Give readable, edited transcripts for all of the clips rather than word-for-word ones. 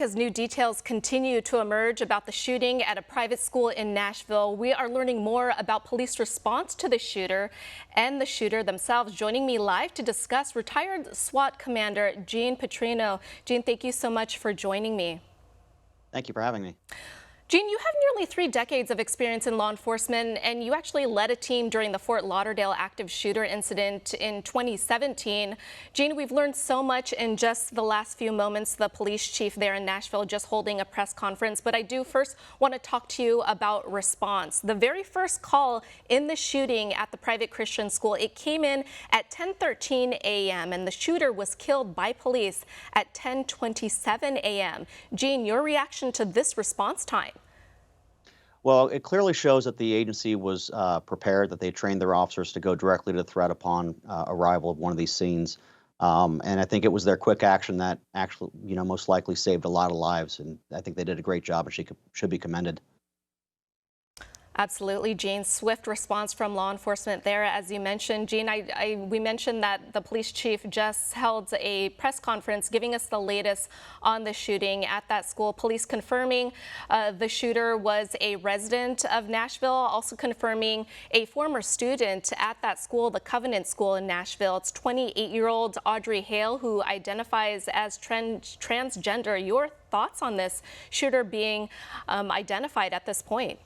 As new details continue to emerge about the shooting at a private school in Nashville, we are learning more about police response to the shooter and the shooter themselves. Joining me live to discuss, retired SWAT Commander Gene Petrino. Gene, thank you so much for joining me. Thank you for having me. Gene, you have nearly 3 decades of experience in law enforcement, and you actually led a team during the Fort Lauderdale active shooter incident in 2017. Gene, we've learned so much in just the last few moments. The police chief there in Nashville just holding a press conference, but I do first want to talk to you about response. The very first call in the shooting at the private Christian school, it came in at 10:13 a.m. and the shooter was killed by police at 10:27 a.m. Gene, your reaction to this response time? Well, it clearly shows that the agency was prepared, that they trained their officers to go directly to the threat upon arrival of one of these scenes. And I think it was their quick action that actually, most likely saved a lot of lives. And I think they did a great job and should be commended. Absolutely, Gene. Swift response from law enforcement there, as you mentioned. Gene, we mentioned that the police chief just held a press conference giving us the latest on the shooting at that school. Police confirming the shooter was a resident of Nashville, also confirming a former student at that school, the Covenant School in Nashville. It's 28-year-old Audrey Hale, who identifies as transgender. Your thoughts on this shooter being identified at this point?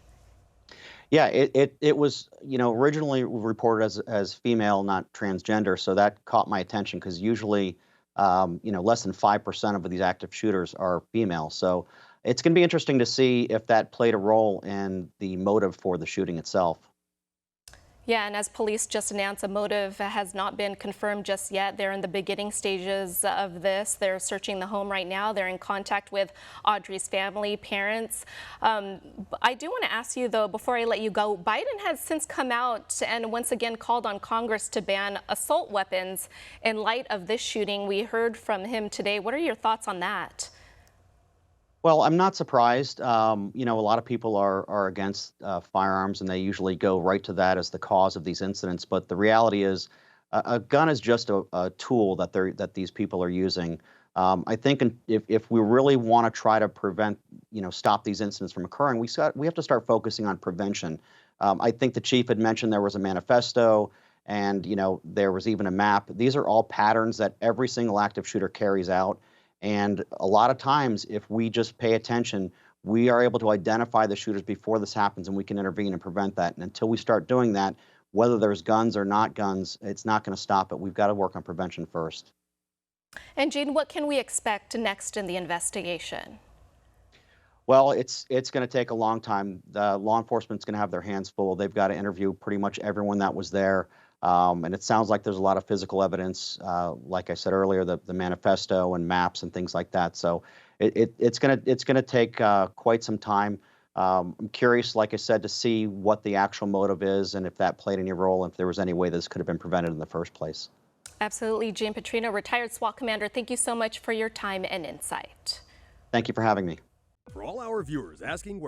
Yeah, it was, originally reported as female, not transgender. So that caught my attention because usually, less than 5% of these active shooters are female. So it's going to be interesting to see if that played a role in the motive for the shooting itself. Yeah, and as police just announced, a motive has not been confirmed just yet. They're in the beginning stages of this. They're searching the home right now. They're in contact with Audrey's family, parents. I do want to ask you, though, before I let you go, Biden has since come out and once again called on Congress to ban assault weapons in light of this shooting. We heard from him today. What are your thoughts on that? Well, I'm not surprised. A lot of people are against firearms, and they usually go right to that as the cause of these incidents. But the reality is, a gun is just a tool that these people are using. I think if we really want to try to prevent, stop these incidents from occurring, we have to start focusing on prevention. I think the chief had mentioned there was a manifesto, and there was even a map. These are all patterns that every single active shooter carries out. And a lot of times, if we just pay attention, we are able to identify the shooters before this happens, and we can intervene and prevent that. And until we start doing that, whether there's guns or not guns, it's not going to stop it. We've got to work on prevention first. And Gene, what can we expect next in the investigation? Well, it's going to take a long time. The law enforcement's going to have their hands full. They've got to interview pretty much everyone that was there. And it sounds like there's a lot of physical evidence, like I said earlier, the manifesto and maps and things like that. So it's gonna take quite some time. I'm curious, like I said, to see what the actual motive is and if that played any role, and if there was any way this could have been prevented in the first place. Absolutely. Gene Petrino, retired SWAT commander, thank you so much for your time and insight. Thank you for having me. For all our viewers asking where